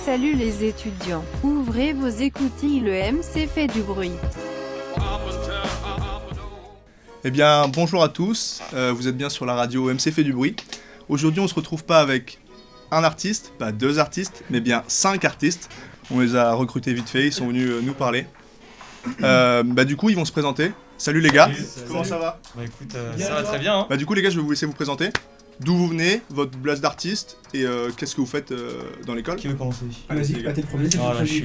Salut les étudiants, ouvrez vos écoutilles, le MC fait du bruit. Eh bien, bonjour à tous, vous êtes bien sur la radio MC fait du bruit. Aujourd'hui, on se retrouve pas avec un artiste, pas deux artistes, mais bien 5 artistes. On les a recrutés vite fait, ils sont venus nous parler. Du coup, ils vont se présenter. Salut les gars, comment ça va? Bah écoute, ça va très bien. Du coup les gars, je vais vous laisser vous présenter. D'où vous venez, votre blase d'artiste et qu'est-ce que vous faites dans l'école? Qui veut commencer? Vas-y, t'es le premier, c'est Voilà, je suis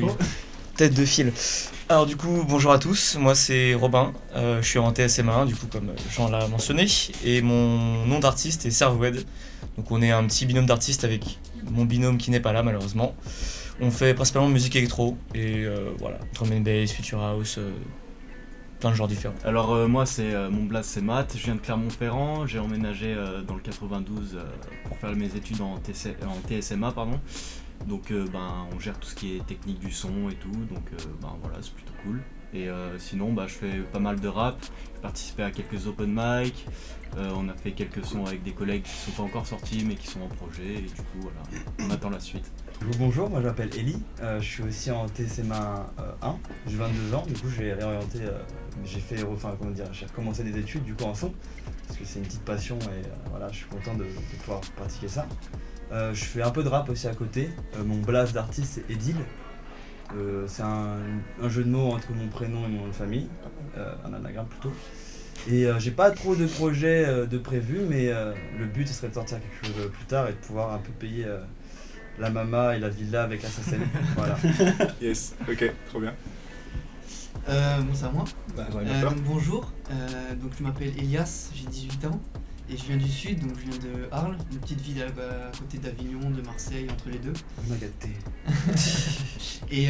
tête de file. Alors du coup, bonjour à tous, moi c'est Robin, je suis en TSMA1 du coup comme Jean l'a mentionné, et mon nom d'artiste est Servwed. Donc on est un petit binôme d'artistes avec mon binôme qui n'est pas là malheureusement. On fait principalement musique électro et voilà, drum and bass, future house, plein de genres différents. Alors moi c'est mon blaze c'est Matt, je viens de Clermont-Ferrand, j'ai emménagé dans le 92 pour faire mes études en TSMA pardon. Donc on gère tout ce qui est technique du son et tout, donc voilà, c'est plutôt cool. Et sinon je fais pas mal de rap, j'ai participé à quelques open mic, on a fait quelques sons avec des collègues qui sont pas encore sortis mais qui sont en projet et du coup voilà, on attend la suite. Bonjour, moi je m'appelle Ellie, je suis aussi en TSMA 1, j'ai 22 ans, du coup j'ai réorienté, j'ai recommencé des études du coup en son, parce que c'est une petite passion et voilà, je suis content de pouvoir pratiquer ça. Je fais un peu de rap aussi à côté, mon blase d'artiste c'est Edil, c'est un jeu de mots entre mon prénom et mon nom de famille, un anagramme plutôt. Et j'ai pas trop de projets de prévus, mais le but ce serait de sortir quelque chose plus tard et de pouvoir un peu payer la mama et la villa avec la SACEM. Voilà. Yes, ok, trop bien. Bon, c'est à moi. Donc Bonjour, donc je m'appelle Elias, j'ai 18 ans et je viens du sud, donc je viens de Arles, une petite ville à côté d'Avignon, de Marseille, entre les deux. On m'a gâté. Et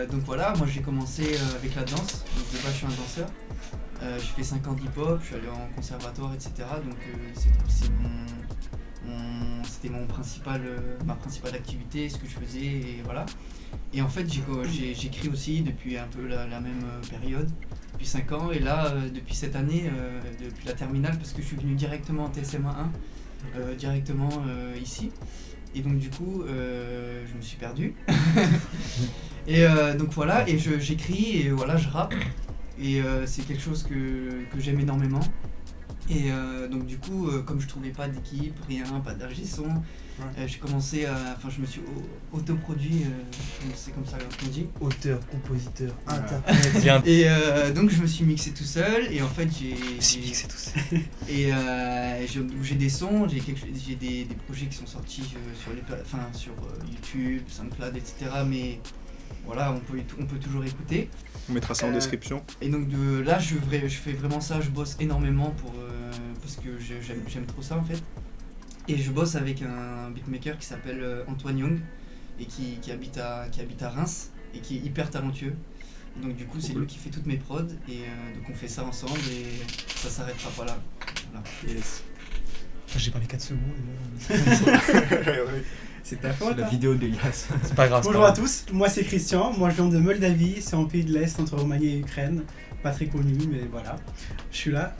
donc voilà, moi j'ai commencé avec la danse, donc de base je suis un danseur. J'ai fait 5 ans d'hip-hop, je suis allé en conservatoire, etc. Donc c'était ma principale activité, ce que je faisais, et voilà. Et en fait j'écris aussi depuis un peu la même période, depuis 5 ans, et là depuis cette année, depuis la terminale, parce que je suis venu directement en TSMA 1, directement ici. Et donc du coup je me suis perdu. Et donc voilà, et j'écris et voilà, je rappe. Et c'est quelque chose que j'aime énormément. Et donc du coup, comme je trouvais pas d'équipe, rien, pas d'ingé son, j'ai commencé je me suis autoproduit, c'est comme ça qu'on dit. Auteur, compositeur, interprète. Et donc je me suis mixé tout seul, et en fait j'ai mixé tout seul. Et j'ai des sons, j'ai des projets qui sont sortis sur YouTube, SoundCloud, etc. Mais voilà, on peut toujours écouter. On mettra ça en description. Et donc là, je fais vraiment ça, je bosse énormément parce que j'aime trop ça en fait. Et je bosse avec un beatmaker qui s'appelle Antoine Young et qui habite à Reims et qui est hyper talentueux. Et donc du coup, c'est lui qui fait toutes mes prods et donc on fait ça ensemble et ça s'arrêtera pas là. Voilà. Yes. J'ai parlé 4 secondes. C'est ta faute. La vidéo d'Elias. C'est pas grave. Bonjour à tous, moi c'est Christian, moi je viens de Moldavie, c'est en pays de l'Est entre Roumanie et Ukraine, pas très connu mais voilà, je suis là.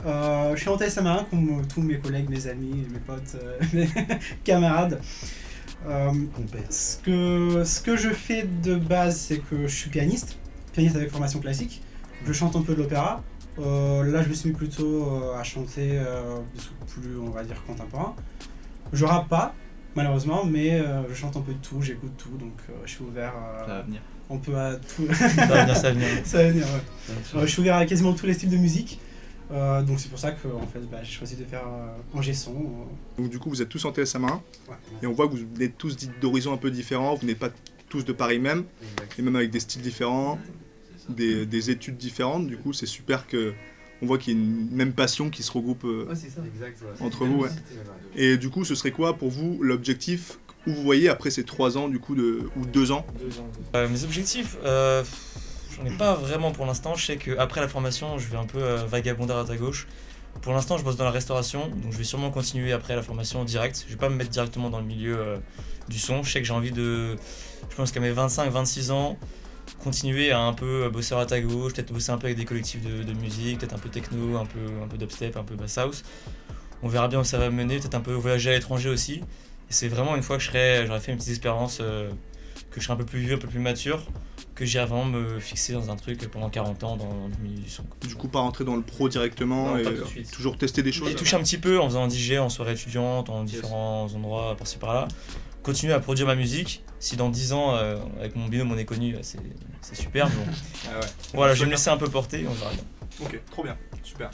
Je suis en TSMA comme tous mes collègues, mes amis, mes potes, mes camarades. Ce que je fais de base, c'est que je suis pianiste avec formation classique, je chante un peu de l'opéra. Là je me suis mis plutôt à chanter plus, on va dire, contemporain. Je rappe pas malheureusement, mais je chante un peu de tout, j'écoute tout, donc je suis ouvert. Ça va venir. On peut à tout. Ça va venir. Ça va venir, ouais. Je suis ouvert à quasiment tous les styles de musique, donc c'est pour ça que en fait, j'ai choisi de faire ingé son. Donc du coup, vous êtes tous en TSMA 1, Ouais. et on voit que vous venez tous d'horizons un peu différents, vous n'êtes pas tous de Paris même, et même avec des styles différents, des études différentes. Du coup, c'est super que on voit qu'il y a une même passion qui se regroupe C'est ça. entre vous. Ouais. Et du coup, ce serait quoi pour vous l'objectif où vous voyez après ces 3 ans du coup ou 2 ans? Mes objectifs, j'en ai pas vraiment pour l'instant. Je sais qu'après la formation, je vais un peu vagabonder à droite à gauche. Pour l'instant, je bosse dans la restauration, donc je vais sûrement continuer après la formation direct. Je vais pas me mettre directement dans le milieu du son. Je sais que j'ai envie je pense qu'à mes 25-26 ans, continuer à un peu bosser à droite à gauche, peut-être bosser un peu avec des collectifs de musique, peut-être un peu techno, un peu dubstep, un peu bass house. On verra bien où ça va me mener, peut-être un peu voyager à l'étranger aussi. Et c'est vraiment une fois que j'aurais fait une petite expérience, que je serai un peu plus vieux, un peu plus mature, que j'irai vraiment me fixer dans un truc pendant 40 ans dans le milieu du son. Du coup, pas rentrer dans le pro directement Non, et pas tout de suite. toujours tester des choses. J'ai touché un petit peu en faisant un DJ en soirée étudiante, en différents endroits par-ci par-là. Continuer à produire ma musique. Si dans 10 ans, avec mon binôme, on est connu, c'est super. Bon. Ah ouais. Voilà, je vais me laisser un peu porter, on verra bien. Ok, trop bien, super.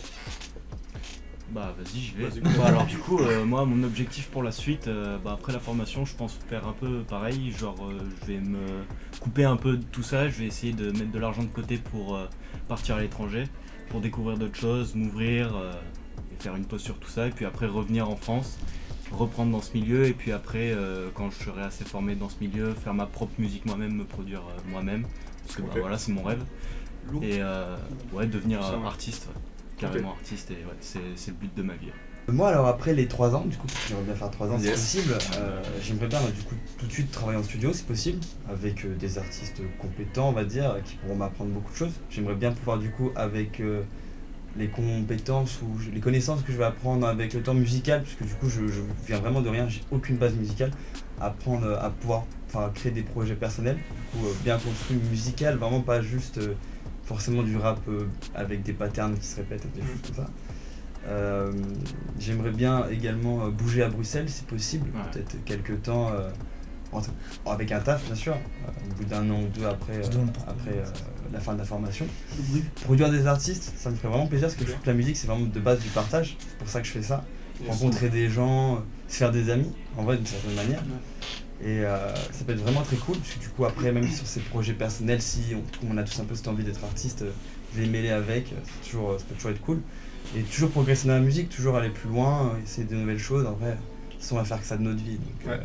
Bah vas-y, j'y vais. Vas-y. Bah, alors du coup, moi mon objectif pour la suite, après la formation, je pense faire un peu pareil, genre je vais me couper un peu de tout ça, je vais essayer de mettre de l'argent de côté pour partir à l'étranger, pour découvrir d'autres choses, m'ouvrir et faire une pause sur tout ça, et puis après revenir en France, reprendre dans ce milieu, et puis après quand je serai assez formé dans ce milieu, faire ma propre musique moi-même, me produire moi-même, parce que Ok. bah, voilà, c'est mon rêve, et ouais, devenir Ça, ouais. artiste, ouais. Carrément artiste, et ouais, c'est le but de ma vie. Moi, alors après les 3 ans, du coup, j'aimerais bien faire 3 ans si Yes. possible. J'aimerais bien du coup tout de suite travailler en studio si possible, avec des artistes compétents, on va dire, qui pourront m'apprendre beaucoup de choses. J'aimerais bien pouvoir du coup avec les compétences ou les connaissances que je vais apprendre avec le temps musical, puisque du coup je viens vraiment de rien, j'ai aucune base musicale, apprendre à pouvoir créer des projets personnels, du coup, bien construits musical, vraiment pas juste forcément du rap avec des patterns qui se répètent et des choses comme ça. J'aimerais bien également bouger à Bruxelles si possible, Ouais. peut-être quelques temps avec un taf bien sûr, au bout d'un an ou deux après, la fin de la formation. Produire des artistes, ça me ferait vraiment plaisir parce que je trouve que la musique c'est vraiment de base du partage, c'est pour ça que je fais ça. Rencontrer des gens, se faire des amis, en vrai d'une certaine manière. Et ça peut être vraiment très cool, parce que du coup après même sur ces projets personnels, si on a tous un peu cette envie d'être artiste, les mêler avec, ça peut toujours être cool. Et toujours progresser dans la musique, toujours aller plus loin, essayer de nouvelles choses. En vrai, de toute façon, on va faire que ça de notre vie, donc Ouais.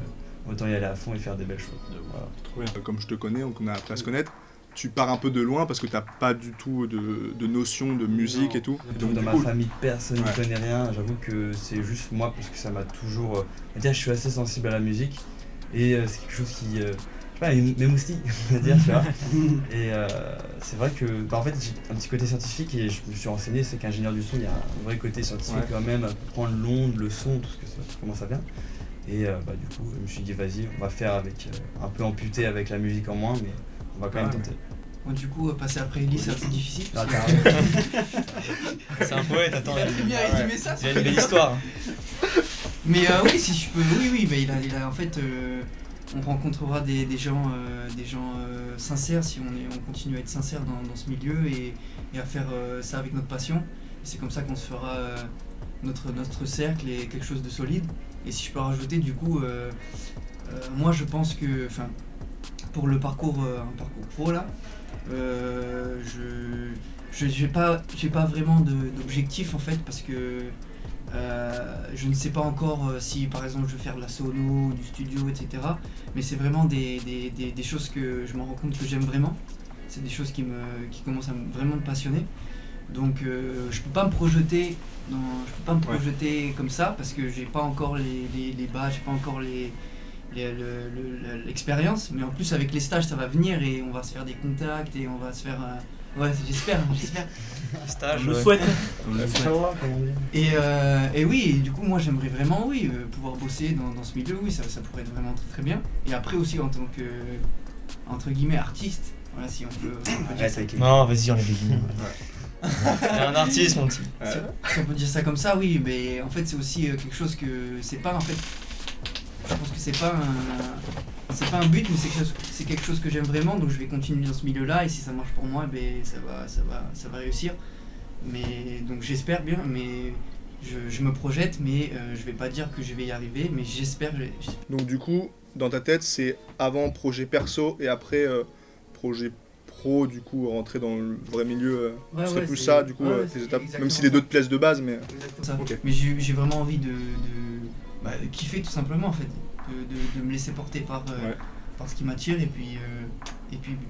autant y aller à fond et faire des belles choses. Voilà. Trop bien. Comme je te connais, donc on a appris à se connaître, tu pars un peu de loin parce que t'as pas du tout de notion de musique et tout. Et Donc donc dans du ma coup, famille, personne ne Ouais. connaît rien. J'avoue que c'est juste moi parce que ça m'a toujours. On va dire, je suis assez sensible à la musique et c'est quelque chose qui. Je sais pas, m'émoustille, on va dire, tu vois. Et c'est vrai que. En fait, j'ai un petit côté scientifique et je me suis renseigné, c'est qu'ingénieur du son, il y a un vrai côté scientifique Ouais. quand même, prendre l'onde, le son, tout ce que ça, comment ça vient. Et du coup, je me suis dit, vas-y, on va faire avec. Un peu amputé avec la musique en moins, mais on va quand même Ouais, tenter. Bon, du coup, passer après Ellie, c'est assez difficile. Ah, parce que- carrément. C'est un poète, attends, Il a très bien résumé ça. il y a une belle histoire. Mais oui, si je peux, oui, bah, il a en fait, on rencontrera des gens sincères si on continue à être sincère dans ce milieu et à faire ça avec notre passion. Et c'est comme ça qu'on se fera notre cercle et quelque chose de solide. Et si je peux rajouter, du coup, moi je pense que, enfin, pour le parcours, un parcours pro là, j'ai pas vraiment d'objectif en fait parce que je ne sais pas encore si par exemple je veux faire de la solo, du studio, etc. Mais c'est vraiment des choses que je me rends compte que j'aime vraiment. C'est des choses qui commencent à vraiment me passionner. Donc je peux pas me projeter comme ça parce que j'ai pas encore les bases, j'ai pas encore l'expérience. Mais en plus avec les stages ça va venir et on va se faire des contacts et on va se faire... ouais, j'espère. Stage, On le ouais. souhaite. On le souhaite. Inch'Allah, comme on dit. Et oui, et du coup moi j'aimerais vraiment pouvoir bosser dans ce milieu, oui, ça pourrait être vraiment très très bien. Et après aussi en tant que, entre guillemets, artiste, voilà, si on peut dire Arrête ça. avec les- Non, vas-y, on les béguine. T'es un artiste, mon petit. Si on peut dire ça comme ça, oui, mais en fait c'est aussi quelque chose que c'est pas en fait. Je pense que c'est pas un but, mais c'est quelque chose que j'aime vraiment, donc je vais continuer dans ce milieu-là et si ça marche pour moi, ben ça va réussir. Mais donc j'espère bien, mais je me projette, mais je vais pas dire que je vais y arriver, mais j'espère. donc du coup, dans ta tête, c'est avant projet perso et après projet pro, du coup, rentrer dans le vrai milieu. Ouais, ce serait ouais, plus c'est- ça, du coup, ouais, tes c'est étapes. exactement Même si les ça. deux te plaisent de base, mais. Exactement ça. Ok. Mais j'ai vraiment envie de kiffer tout simplement en fait, de me laisser porter par ce qui m'attire et puis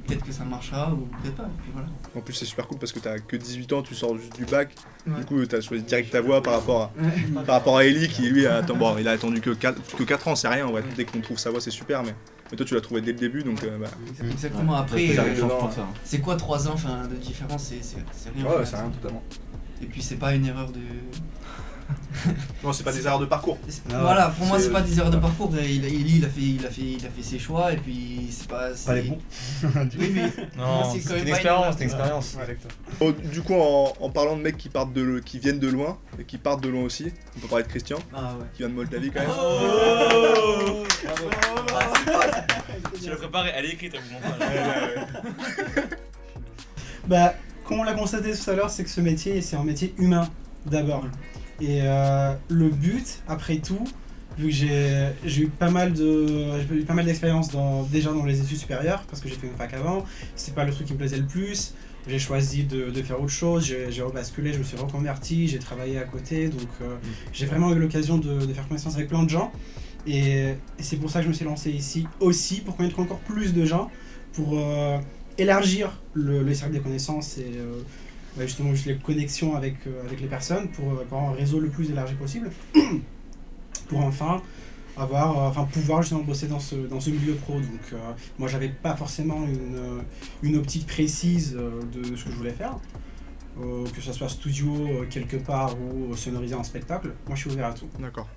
peut-être que ça marchera ou peut-être pas. Et puis voilà. En plus, c'est super cool parce que t'as que 18 ans, tu sors juste du bac. Ouais. Du coup, t'as choisi direct ta voie par rapport à Ellie qui, lui, il a attendu que 4 ans, c'est rien. En vrai. Dès qu'on trouve sa voie, c'est super. Mais toi, tu l'as trouvé dès le début, donc Exactement. Après, J'arrive pour ça. c'est quoi 3 ans de différence, c'est rien. Ouais, enfin, c'est rien totalement. Et puis c'est pas une erreur Non, c'est pas des erreurs de parcours. Voilà, pour moi c'est- c'est pas des erreurs de parcours. Il a fait ses choix et puis c'est pas. Pas les bons. Oui mais Non, c'est quand c'est même une pas expérience, une- c'est une expérience. Oh, du coup, en parlant de mecs qui viennent de loin, et qui partent de loin aussi, on peut parler de Christian, Ah ouais. qui vient de Moldavie quand même. Oh Tu l'as préparé, elle est écrite, elle vous ment pas. Bah, comme on l'a constaté tout à l'heure, c'est que ce métier, c'est un métier humain d'abord. Et le but, après tout, vu que j'ai eu pas mal d'expérience déjà dans les études supérieures, parce que j'ai fait une fac avant, c'est pas le truc qui me plaisait le plus. J'ai choisi de faire autre chose, j'ai rebasculé, je me suis reconverti, j'ai travaillé à côté, donc j'ai vraiment eu l'occasion de faire connaissance avec plein de gens. Et c'est pour ça que je me suis lancé ici aussi, pour connaître encore plus de gens, pour élargir le cercle des connaissances et justement juste les connexions avec les personnes, pour avoir un réseau le plus élargi possible, pour enfin pouvoir justement bosser dans ce milieu pro. Donc moi j'avais pas forcément une optique précise de ce que je voulais faire, que ce soit studio quelque part ou sonoriser un spectacle. Moi je suis ouvert à tout. D'accord.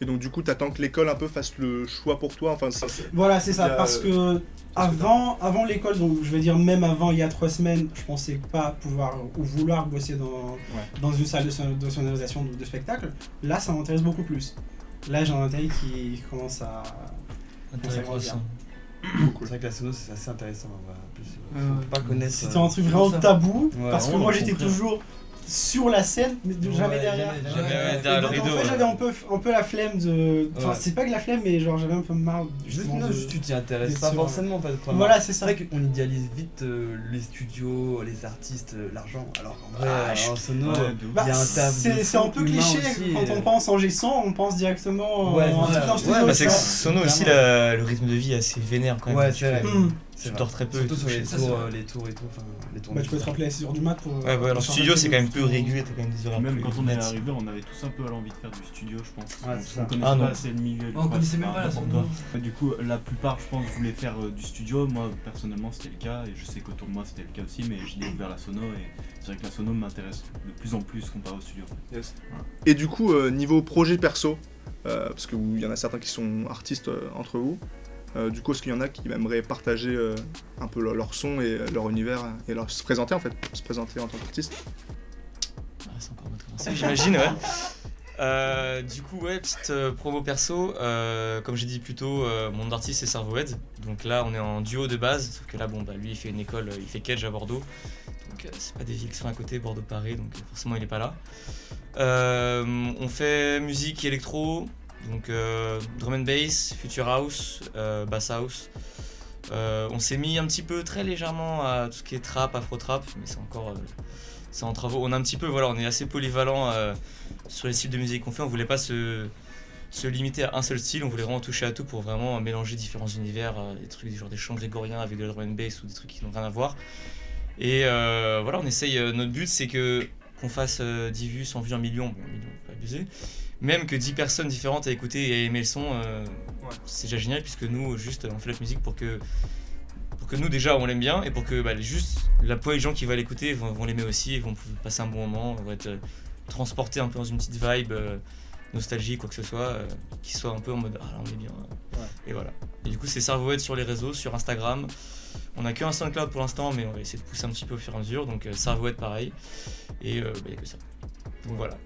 Et donc du coup, t'attends que l'école un peu fasse le choix pour toi, enfin ça, Voilà, c'est ça, Il y a- parce que avant l'école, donc je veux dire même avant il y a 3 semaines, je pensais pas pouvoir ou vouloir bosser dans une salle de sonorisation de spectacle. Là ça m'intéresse beaucoup plus. Là j'ai un intérêt qui commence à Intérêt croissant. C'est vrai que la sono c'est assez intéressant. Voilà. En plus, faut pas connaître. C'était un truc vraiment tabou, Ouais, parce que vraiment, moi on j'étais comprend. toujours sur la scène, mais jamais Ouais, derrière. Jamais Ouais. derrière le Donc, rideau. en fait, ouais. j'avais un peu la flemme de. Enfin, Ouais. c'est pas que la flemme, mais genre j'avais un peu marre. Juste, justement, non, de- juste tu t'y intéresses d'être pas sur- forcément en fait. Voilà, c'est C'est ça. vrai qu'on idéalise vite les studios, les artistes, l'argent. Alors qu'en vrai, Ah, je- en sono, Ouais, de ouf. il y Bah, a un taf de c'est fou un peu humain cliché aussi, quand on pense en G100, on pense directement Ouais, en c'est ça. truc en studio. Ouais, bah c'est que ça. Sono aussi, le rythme de vie est assez vénère quand même. Ouais, Tu c'est vrai. peux- C'est Tu vrai. dors très peu. Surtout et tout, sur les je sais. ça, c'est tours, vrai. les tours et tout, enfin les tours. Bah, tu peux te rappeler à 6h du mat pour. Ouais, ouais, alors pour studio faire c'est un quand même peu peu régulier, t'as quand même des horaires. Même plus quand on est nets. arrivé, on avait tous un peu l'envie de faire du studio, je pense. Ouais, On c'est ça. connaissait Ah, non. pas assez le milieu. On connaissait même pas la pour sono. toi. Du coup, la plupart, je pense, voulaient faire du studio. Moi, personnellement, c'était le cas. Et je sais qu'autour de moi, c'était le cas aussi. Mais j'ai découvert la sono. Et c'est vrai que la sono m'intéresse de plus en plus comparé au studio. Yes. Et du coup, niveau projet perso, parce qu'il y en a certains qui sont artistes entre vous, du coup, est-ce qu'il y en a qui aimeraient partager un peu leur son et leur univers et se présenter en tant qu'artiste? Ah, c'est encore mal commencé, j'imagine, ouais. Du coup, ouais, petite promo perso. Comme j'ai dit plus tôt, mon nom d'artiste c'est Servoed. Donc là, on est en duo de base. Sauf que là, bon, bah, lui, il fait une école, il fait Kedge à Bordeaux. Donc c'est pas des villes qui sont à côté, Bordeaux-Paris. Donc forcément, il est pas là. On fait musique électro. Donc drum and bass, future house, bass house. On s'est mis un petit peu très légèrement à tout ce qui est trap, afro-trap, mais c'est encore c'est en travaux. On a un petit peu, voilà, on est assez polyvalent sur les styles de musique qu'on fait. On voulait pas se limiter à un seul style, on voulait vraiment toucher à tout pour vraiment mélanger différents univers, des trucs genre des chants grégoriens avec de la drum and bass ou des trucs qui n'ont rien à voir. Et voilà, on essaye, notre but c'est qu'on fasse 10 vues, 100 vues, 1 million, bon 1 million, on peut abuser. Même que 10 personnes différentes à écouter et à aimer le son, c'est déjà génial puisque nous, juste, on fait la musique pour que nous déjà on l'aime bien et pour que juste la poignée de gens qui vont l'écouter vont l'aimer aussi et vont passer un bon moment, vont être transportés un peu dans une petite vibe, nostalgie, quoi que ce soit, qui soit un peu en mode ah là on est bien. Et voilà. Et du coup c'est Servoed sur les réseaux, sur Instagram. On a qu'un SoundCloud pour l'instant mais on va essayer de pousser un petit peu au fur et à mesure, donc Servoed pareil. Et il n'y a que ça. Donc voilà.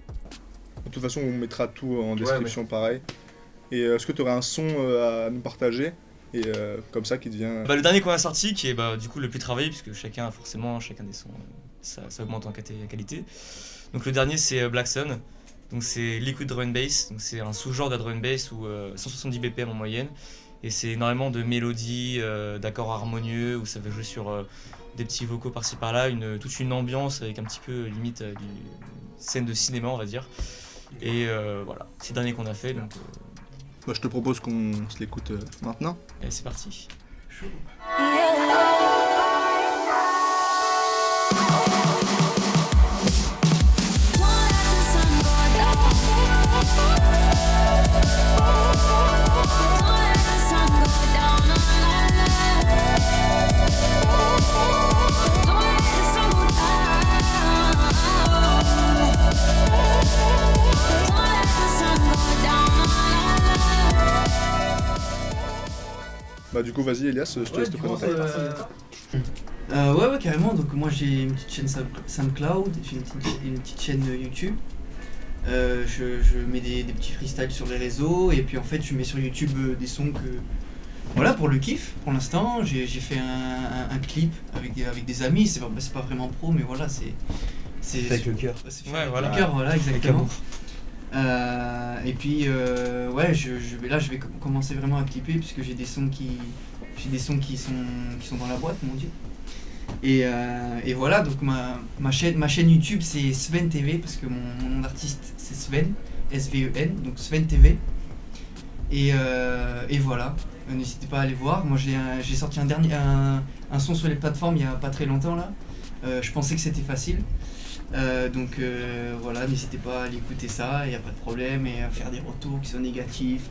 De toute façon, on mettra tout en description pareil. Et est-ce que tu aurais un son à nous partager et comme ça qui devient... Le dernier qu'on a sorti, qui est du coup le plus travaillé, puisque chacun des sons, ça augmente en qualité. Donc le dernier c'est Black Sun, donc c'est Liquid Drum and Bass, donc c'est un sous-genre de la drum and bass où 170 BPM en moyenne, et c'est énormément de mélodies, d'accords harmonieux, où ça va jouer sur des petits vocaux par-ci par-là, toute une ambiance avec un petit peu limite d'une scène de cinéma on va dire. Et voilà, c'est le dernier qu'on a fait, donc je te propose qu'on se l'écoute maintenant. et c'est parti. Don't Bah du coup vas-y Elias, je te laisse te présenter. Ouais, carrément. Donc moi j'ai une petite chaîne SoundCloud, j'ai une petite chaîne YouTube. Je mets des petits freestyles sur les réseaux et puis en fait je mets sur YouTube des sons que voilà pour le kiff. Pour l'instant j'ai fait un clip avec des amis. C'est pas vraiment pro mais voilà c'est avec le cœur. C'est Ouais, avec voilà. le cœur, voilà exactement. Et puis ouais je vais commencer vraiment à clipper puisque j'ai des sons qui sont dans la boîte mon dieu. Et voilà, donc ma chaîne YouTube c'est Sven TV parce que mon nom d'artiste c'est Sven, S-V-E-N, donc Sven TV. Et voilà, n'hésitez pas à aller voir. Moi j'ai sorti un son sur les plateformes il y a pas très longtemps là. Je pensais que c'était facile. Donc voilà, n'hésitez pas à aller écouter ça, il n'y a pas de problème, et à faire des retours qui soient négatifs,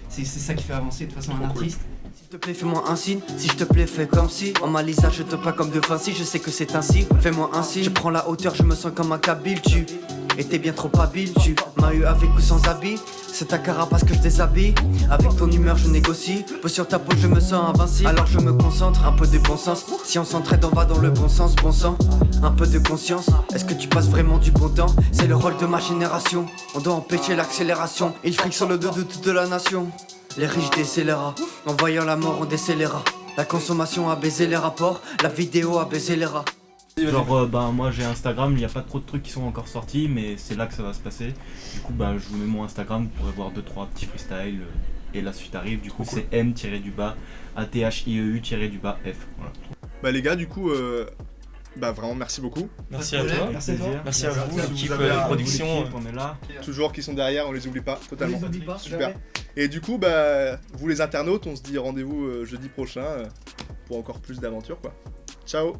c'est ça qui fait avancer de toute façon un artiste. S'il te plaît, fais-moi un signe. Si je te plais, fais comme si. En ma lisa, je te pas comme de Vinci. Je sais que c'est ainsi. Fais-moi un signe. Je prends la hauteur, je me sens comme un Kabyle. Tu étais bien trop habile. Tu m'as eu avec ou sans habit. C'est ta carapace que je déshabille. Avec ton humeur, je négocie. Pose sur ta peau, je me sens invincible. Alors je me concentre, un peu de bon sens. Si on s'entraide, on va dans le bon sens. Bon sang, un peu de conscience. Est-ce que tu passes vraiment du bon temps? C'est le rôle de ma génération. On doit empêcher l'accélération. Il fric sur le dos de toute la nation. Les riches décélérera, en voyant la mort on décélérera. La consommation a baisé les rapports, la vidéo a baisé les rats. Genre moi j'ai Instagram, il n'y a pas trop de trucs qui sont encore sortis mais c'est là que ça va se passer. Du coup je vous mets mon Instagram, vous pourrez voir 2-3 petits freestyles et la suite arrive. Du coup c'est m-athie-f. Voilà. Bah les gars du coup vraiment merci beaucoup. Merci à toi. Merci à toi. Merci à vous, l'équipe Vous avez de un- production. On est là. Toujours qui sont derrière, on les oublie pas totalement. On les oublie pas, Super. jamais. Et du coup vous les internautes, on se dit rendez-vous jeudi prochain pour encore plus d'aventures quoi. Ciao.